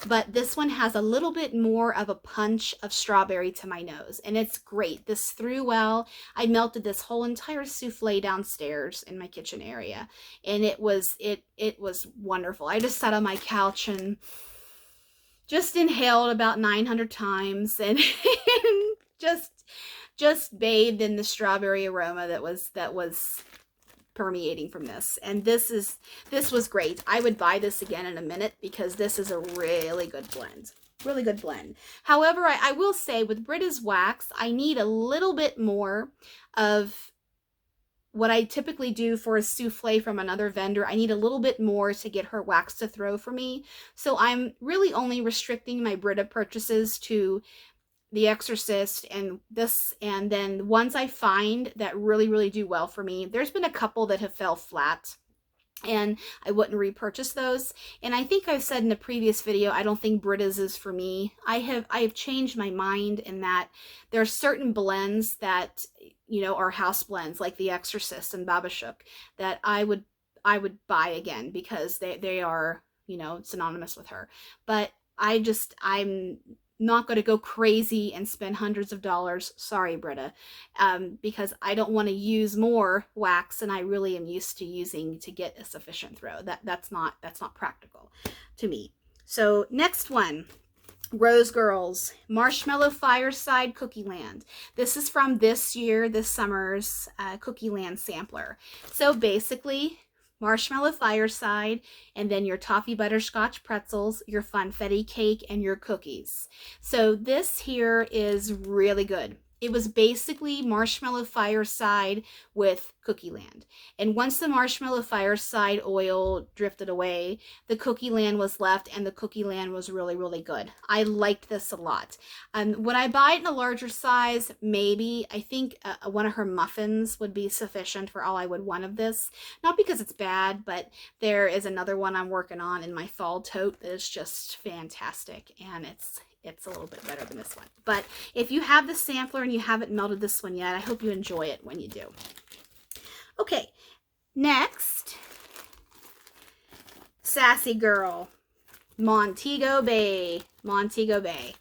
but this one has a little bit more of a punch of strawberry to my nose, and it's great. This threw well. I melted this whole entire souffle downstairs in my kitchen area, and it was wonderful. I just sat on my couch and just inhaled about 900 times and just bathed in the strawberry aroma that was permeating from this. And this was great. I would buy this again in a minute because this is a really good blend. Really good blend. However, I will say with Britta's wax, I need a little bit more of what I typically do for a souffle from another vendor. I need a little bit more to get her wax to throw for me. So I'm really only restricting my Britta purchases to The Exorcist and this, and then ones I find that really, really do well for me. There's been a couple that have fell flat, and I wouldn't repurchase those. And I think I've said in a previous video, I don't think Britta's is for me. I have changed my mind in that there are certain blends that, are house blends, like The Exorcist and Baba Shook, that I would buy again because they are, synonymous with her. But I'm not going to go crazy and spend hundreds of dollars. Sorry, Britta, because I don't want to use more wax than I really am used to using to get a sufficient throw. That's not practical to me. So next one, Rose Girls Marshmallow Fireside Cookie Land. This is from this summer's Cookie Land sampler. So basically, marshmallow fireside, and then your toffee butterscotch pretzels, your funfetti cake, and your cookies. So this here is really good. It was basically marshmallow fireside with Cookie Land. And once the marshmallow fireside oil drifted away, the Cookie Land was left, and the Cookie Land was really, really good. I liked this a lot. When I buy it in a larger size, maybe, I think one of her muffins would be sufficient for all I would want of this. Not because it's bad, but there is another one I'm working on in my fall tote that is just fantastic, and it's a little bit better than this one. But if you have the sampler and you haven't melted this one yet, I hope you enjoy it when you do. Okay, next, Sassy Girl, Montego Bay. Montego Bay.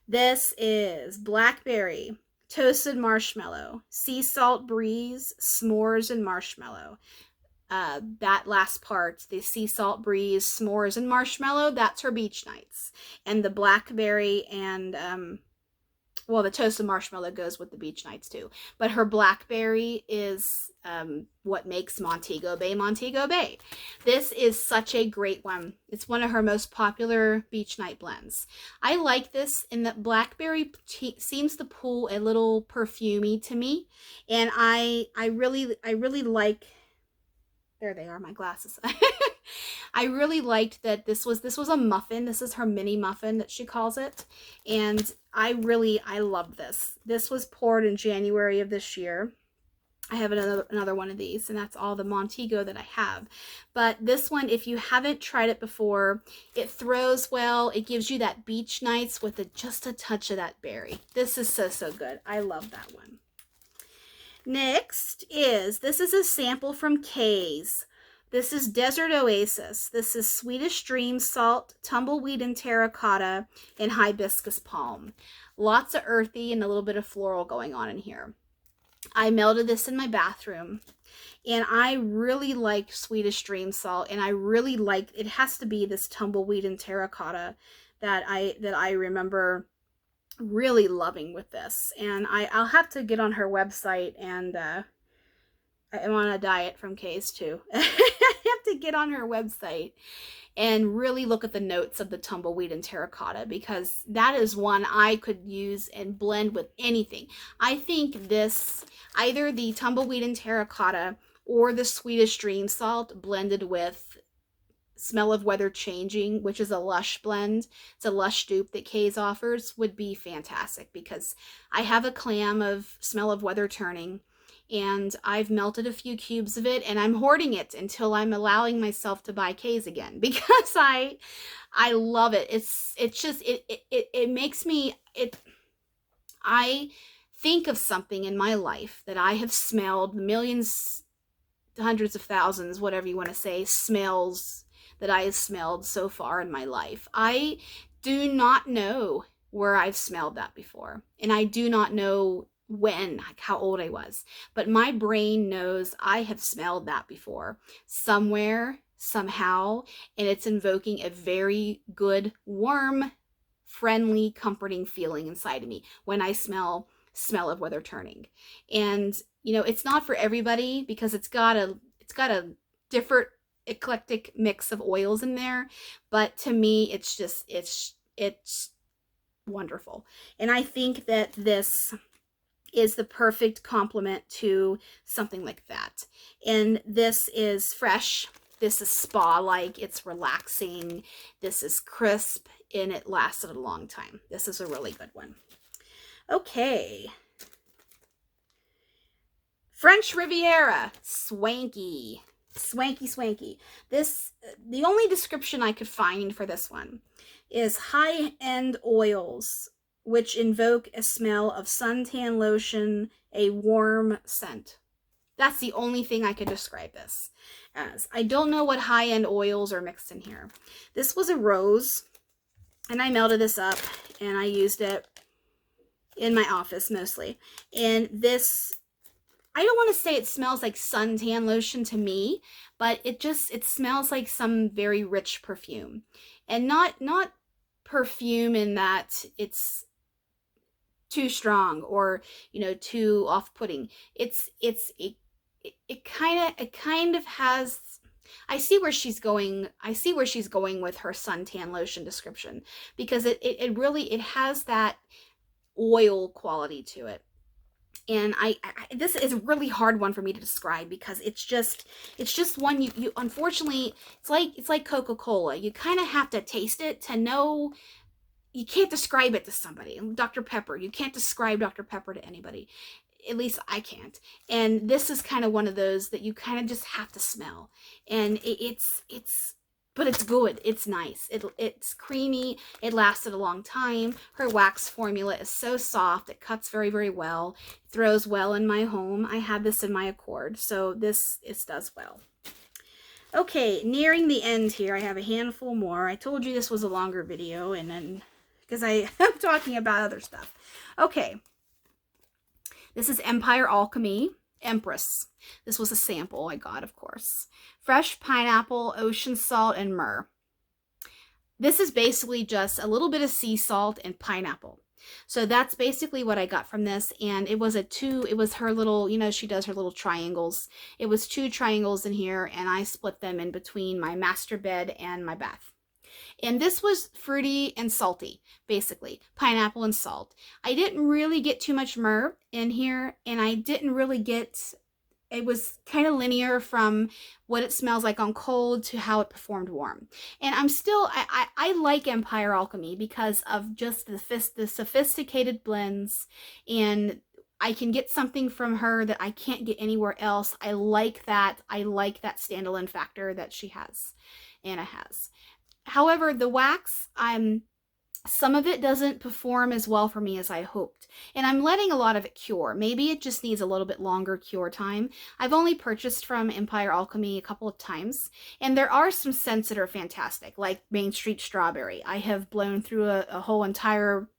This is blackberry, toasted marshmallow, sea salt breeze, s'mores, and marshmallow. That last part, the sea salt breeze, s'mores, and marshmallow, that's her beach nights. And the blackberry and, well, the toasted marshmallow goes with the beach nights too. But her blackberry is what makes Montego Bay Montego Bay. This is such a great one. It's one of her most popular beach night blends. I like this in that blackberry seems to pull a little perfumey to me. And I really like... There they are, my glasses. I really liked that this was a muffin. This is her mini muffin that she calls it. And I love this. This was poured in January of this year. I have another one of these, and that's all the Montego that I have. But this one, if you haven't tried it before, it throws well. It gives you that beach nights with just a touch of that berry. This is so good. I love that one. Next this is a sample from Kay's. This is Desert Oasis. This is Swedish Dream Salt, Tumbleweed and Terracotta, and Hibiscus Palm. Lots of earthy and a little bit of floral going on in here. I melted this in my bathroom, and I really like Swedish Dream Salt, and I really like, it has to be this Tumbleweed and Terracotta that I remember really loving with this. And I'll have to get on her website, and I'm on a diet from Kay's too. I have to get on her website and really look at the notes of the Tumbleweed and Terracotta, because that is one I could use and blend with anything. I think this, either the Tumbleweed and Terracotta or the Swedish Dream Salt blended with Smell of Weather Changing, which is a Lush blend. It's a Lush dupe that Kay's offers, would be fantastic, because I have a clam of Smell of Weather Turning, and I've melted a few cubes of it, and I'm hoarding it until I'm allowing myself to buy Kay's again, because I love it. It makes me, I think of something in my life that I have smelled millions, hundreds of thousands, whatever you want to say, smells that I have smelled so far in my life. I do not know where I've smelled that before, and I do not know when, like how old I was, but my brain knows I have smelled that before somewhere, somehow, and it's invoking a very good, warm, friendly, comforting feeling inside of me when I Smell of Weather Turning. And you know, it's not for everybody, because it's got a different eclectic mix of oils in there, but to me it's just it's wonderful. And I think that this is the perfect complement to something like that. And this is fresh, this is spa-like, it's relaxing, this is crisp, and it lasted a long time. This is a really good one. Okay, French Riviera, swanky. This, the only description I could find for this one is high-end oils which invoke a smell of suntan lotion, a warm scent. That's the only thing I could describe this as. I don't know what high-end oils are mixed in here. This was a rose, and I melted this up, and I used it in my office mostly. And this, I don't want to say it smells like suntan lotion to me, but it smells like some very rich perfume. And not perfume in that it's too strong or, you know, too off-putting. It kind of has, I see where she's going. I see where she's going with her suntan lotion description, because it really, it has that oil quality to it. And this is a really hard one for me to describe, because it's just one you unfortunately, it's like Coca-Cola. You kind of have to taste it to know. You can't describe it to somebody. Dr. Pepper, you can't describe Dr. Pepper to anybody. At least I can't. And this is kind of one of those that you kind of just have to smell. And but it's good. It's nice. It's creamy. It lasted a long time. Her wax formula is so soft. It cuts very, very well. It throws well in my home. I had this in my Accord, so this does well. Okay, nearing the end here. I have a handful more. I told you this was a longer video, and then because I'm talking about other stuff. Okay. This is Empire Alchemy Empress. This was a sample I got, of course. Fresh pineapple, ocean salt, and myrrh. This is basically just a little bit of sea salt and pineapple. So that's basically what I got from this. And it was her little, you know, she does her little triangles. It was 2 triangles in here, and I split them in between my master bed and my bath. And this was fruity and salty, basically. Pineapple and salt. I didn't really get too much myrrh in here, and I didn't really get, it was kind of linear from what it smells like on cold to how it performed warm. And I'm still, I like Empire Alchemy because of just the sophisticated blends, and I can get something from her that I can't get anywhere else. I like that standalone factor that she has, Anna has. However, the wax, some of it doesn't perform as well for me as I hoped. And I'm letting a lot of it cure. Maybe it just needs a little bit longer cure time. I've only purchased from Empire Alchemy a couple of times. And there are some scents that are fantastic, like Main Street Strawberry. I have blown through a whole entire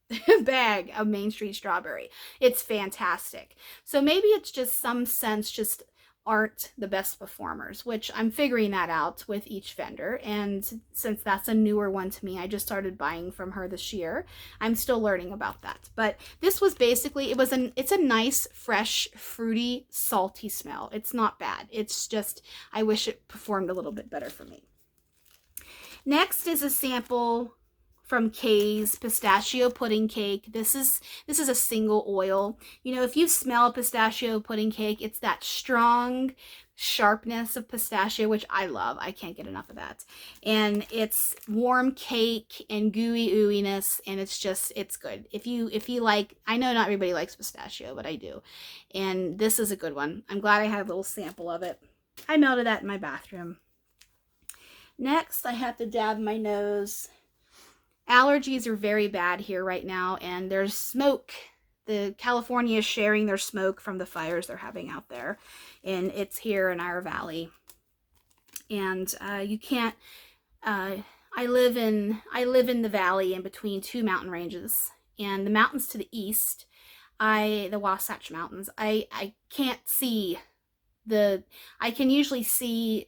bag of Main Street Strawberry. It's fantastic. So maybe it's just some scents just aren't the best performers, which I'm figuring that out with each vendor. And since that's a newer one to me, I just started buying from her this year. I'm still learning about that. But this was basically, it's a nice, fresh, fruity, salty smell. It's not bad. It's just, I wish it performed a little bit better for me. Next is a sample from Kay's Pistachio Pudding Cake. This is a single oil. You know, if you smell pistachio pudding cake, it's that strong sharpness of pistachio, which I love. I can't get enough of that. And it's warm cake and gooey ooiness, and it's good. If you like, I know not everybody likes pistachio, but I do. And this is a good one. I'm glad I had a little sample of it. I melted that in my bathroom. Next, I have to dab my nose. Allergies are very bad here right now, and there's smoke. California is sharing their smoke from the fires they're having out there, and it's here in our valley. And you can't. I live in the valley in between 2 mountain ranges, and the mountains to the east, the Wasatch Mountains. I can't see I can usually see.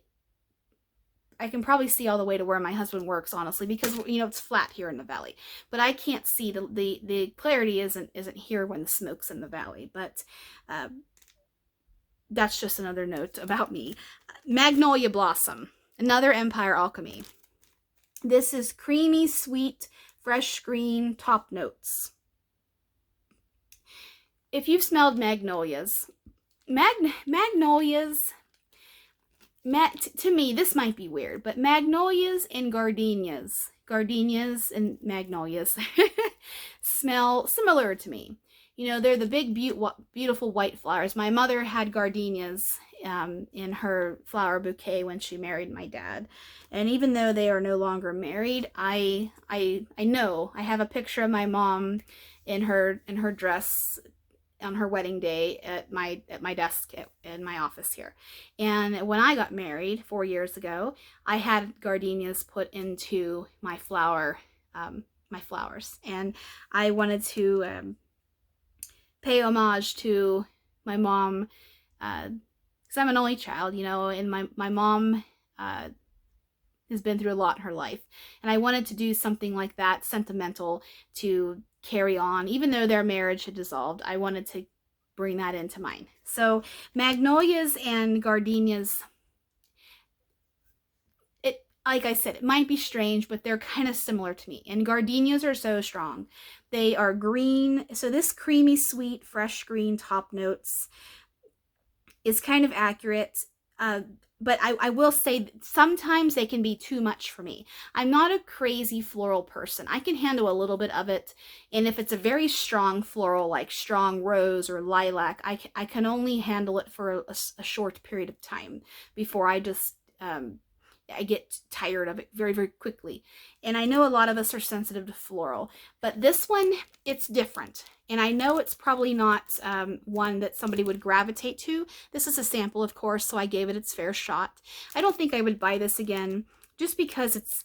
I can probably see all the way to where my husband works, honestly, because, you know, it's flat here in the valley. But I can't see, the clarity isn't here when the smoke's in the valley. But that's just another note about me. Magnolia Blossom, another Empire Alchemy. This is creamy, sweet, fresh green top notes. If you've smelled magnolias, to me, this might be weird, but magnolias and gardenias and magnolias smell similar to me. You know, they're the big, beautiful white flowers. My mother had gardenias in her flower bouquet when she married my dad. And even though they are no longer married, I know, I have a picture of my mom in her dress on her wedding day at my desk in my office here. And when I got married 4 years ago, I had gardenias put into my flowers, and I wanted to pay homage to my mom, because I'm an only child, you know, and my mom has been through a lot in her life, and I wanted to do something like that, sentimental, to carry on. Even though their marriage had dissolved, I wanted to bring that into mine. So magnolias and gardenias, like I said, it might be strange, but they're kind of similar to me. And gardenias are so strong. They are green. So this creamy, sweet, fresh green top notes is kind of accurate. But I will say sometimes they can be too much for me. I'm not a crazy floral person. I can handle a little bit of it. And if it's a very strong floral, like strong rose or lilac, I can only handle it for a short period of time before I just, I get tired of it very, very quickly. And I know a lot of us are sensitive to floral, but this one, it's different. And I know it's probably not one that somebody would gravitate to. This is a sample, of course, so I gave it its fair shot. I don't think I would buy this again just because it's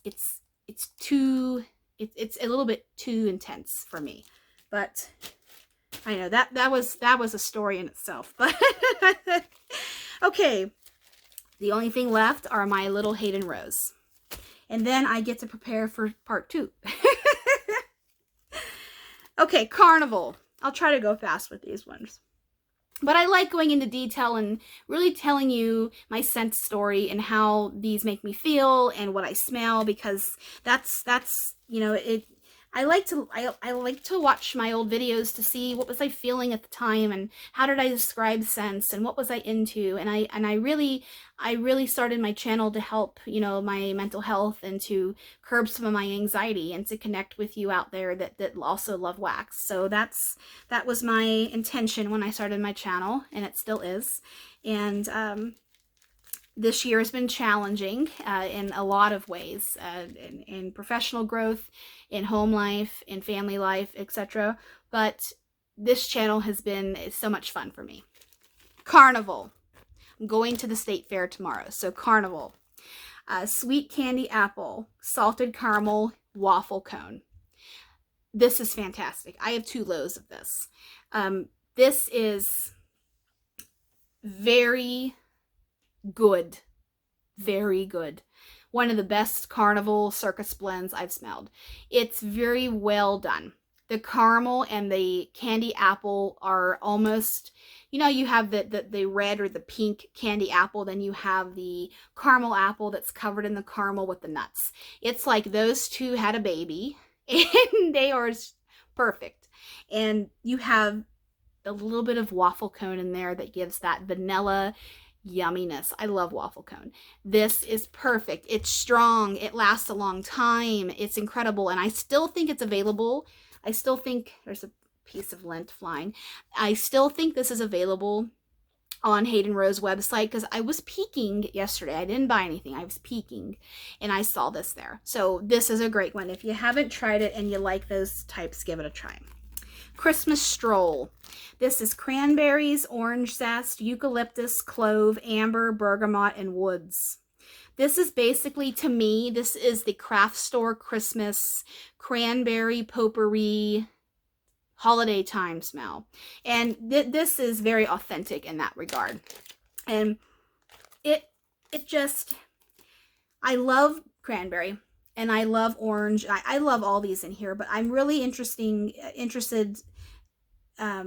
a little bit too intense for me. But I know that was a story in itself. But okay, the only thing left are my little Hayden Rose. And then I get to prepare for part 2. Okay, Carnival. I'll try to go fast with these ones. But I like going into detail and really telling you my scent story and how these make me feel and what I smell, because that's you know, I like to watch my old videos to see what was I feeling at the time and how did I describe scents and what was I into, and I really started my channel to help, you know, my mental health and to curb some of my anxiety and to connect with you out there that also love wax. So that was my intention when I started my channel, and it still is. And this year has been challenging in a lot of ways, in professional growth, in home life, in family life, etc. But this channel has been so much fun for me. Carnival. I'm going to the state fair tomorrow, so Carnival. Sweet candy apple, salted caramel, waffle cone. This is fantastic. I have 2 loaves of this. This is very good. Very good. One of the best Carnival Circus blends I've smelled. It's very well done. The caramel and the candy apple are almost, you know, you have the red or the pink candy apple, then you have the caramel apple that's covered in the caramel with the nuts. It's like those two had a baby, and they are perfect. And you have a little bit of waffle cone in there that gives that vanilla yumminess. I love waffle cone. This is perfect. It's strong. It lasts a long time. It's incredible. And I still think it's available. I still think there's a piece of lint flying. I still think this is available on Hayden Rose website because I was peeking yesterday. I didn't buy anything. I was peeking and I saw this there. So this is a great one. If you haven't tried it and you like those types, give it a try. Christmas Stroll. This is cranberries, orange zest, eucalyptus, clove, amber, bergamot, and woods. This is basically, to me, this is the craft store Christmas cranberry potpourri holiday time smell. And this is very authentic in that regard. And it just, I love cranberry. And I love orange. I love all these in here, but I'm really interested. Let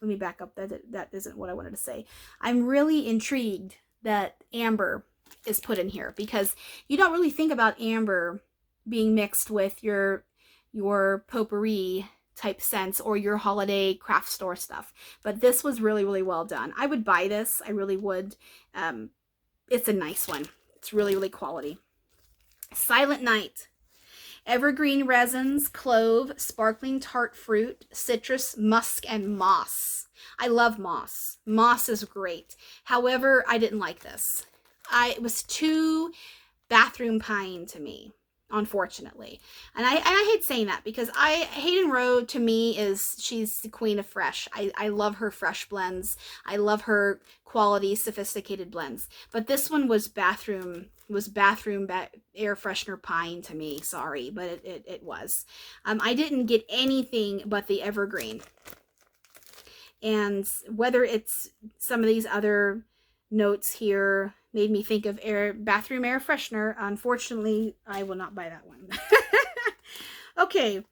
me back up. That isn't what I wanted to say. I'm really intrigued that amber is put in here because you don't really think about amber being mixed with your potpourri type scents or your holiday craft store stuff. But this was really, really well done. I would buy this. I really would. It's a nice one. It's really, really quality. Silent Night. Evergreen resins, clove, sparkling tart fruit, citrus, musk, and moss. I love moss. Moss is great. However, I didn't like this. It was too bathroom pine to me, unfortunately. And I hate saying that because Hayden Rowe to me she's the queen of fresh. I love her fresh blends. I love her quality, sophisticated blends. But this one was bathroom air freshener pine to me. Sorry, but it was. I didn't get anything but the evergreen. And whether it's some of these other notes here made me think of bathroom air freshener. Unfortunately, I will not buy that one. Okay.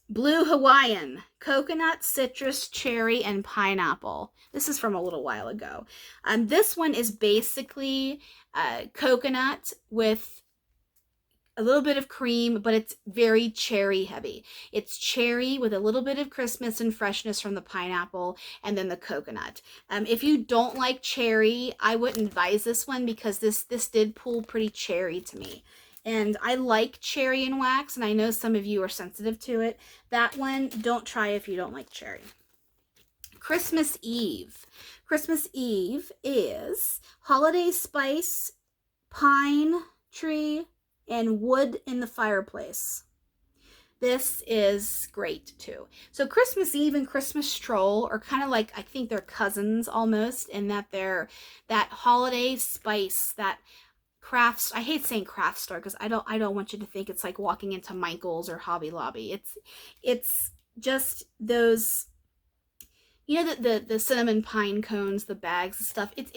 Blue Hawaiian, coconut, citrus, cherry, and pineapple. This is from a little while ago. This one is basically coconut with a little bit of cream, but it's very cherry heavy. It's cherry with a little bit of crispness and freshness from the pineapple and then the coconut. If you don't like cherry, I wouldn't advise this one because this did pull pretty cherry to me. And I like cherry in wax, and I know some of you are sensitive to it. That one, don't try if you don't like cherry. Christmas Eve. Christmas Eve is holiday spice, pine tree, and wood in the fireplace. This is great too. So Christmas Eve and Christmas Stroll are kind of like, I think they're cousins almost, in that they're that holiday spice, that crafts. I hate saying craft store because I don't want you to think it's like walking into Michael's or Hobby Lobby. It's just those, you know, the cinnamon pine cones, the bags and stuff. It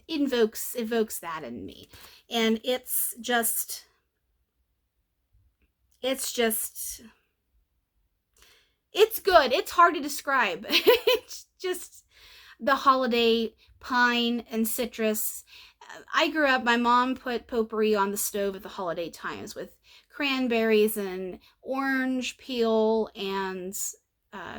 evokes that in me, and it's good. It's hard to describe. It's just the holiday pine and citrus. I grew up, my mom put potpourri on the stove at the holiday times with cranberries and orange peel and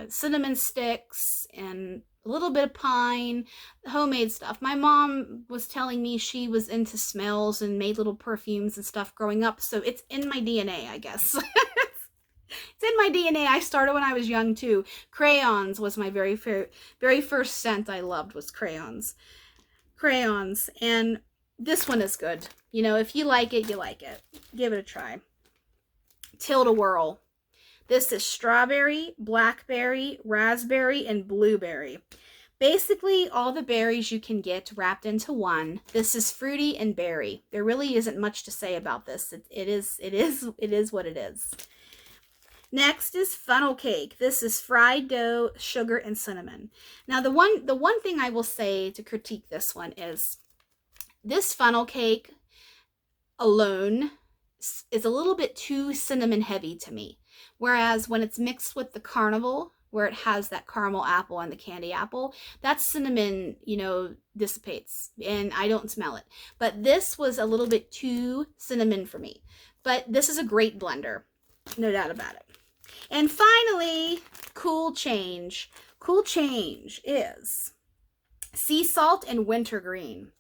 cinnamon sticks and a little bit of pine, homemade stuff. My mom was telling me she was into smells and made little perfumes and stuff growing up, so it's in my DNA, I guess. It's in my DNA. I started when I was young too. Crayons was my very first scent I loved, was crayons. And this one is good. You know, if you like it, you like it. Give it a try. Tilt-a-whirl. This is strawberry, blackberry, raspberry, and blueberry. Basically, all the berries you can get wrapped into one. This is fruity and berry. There really isn't much to say about this. It is what it is. Next is funnel cake. This is fried dough, sugar, and cinnamon. Now, the one thing I will say to critique this one is this funnel cake alone is a little bit too cinnamon heavy to me. Whereas when it's mixed with the carnival, where it has that caramel apple and the candy apple, that cinnamon, you know, dissipates and I don't smell it. But this was a little bit too cinnamon for me. But this is a great blender, no doubt about it. And finally, cool change. Cool change is sea salt and wintergreen.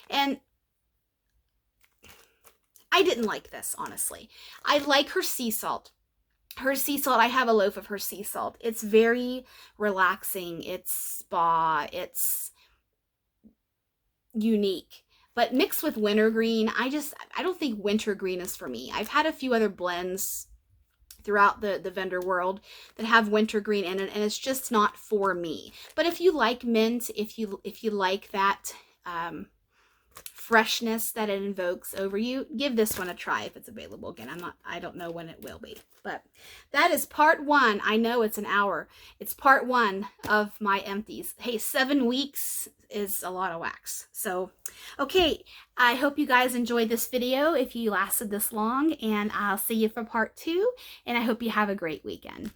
And I didn't like this, honestly. I like her sea salt. Her sea salt, I have a loaf of her sea salt. It's very relaxing. It's spa. It's unique. But mixed with wintergreen, I don't think wintergreen is for me. I've had a few other blends throughout the vendor world that have wintergreen in it, and it's just not for me. But if you like mint, if you like that freshness that it invokes over you, give this one a try if it's available. Again, I don't know when it will be. But that is part one. I know it's an hour. It's part one of my empties. Hey, 7 weeks is a lot of wax. So, okay, I hope you guys enjoyed this video if you lasted this long, and I'll see you for part two, and I hope you have a great weekend.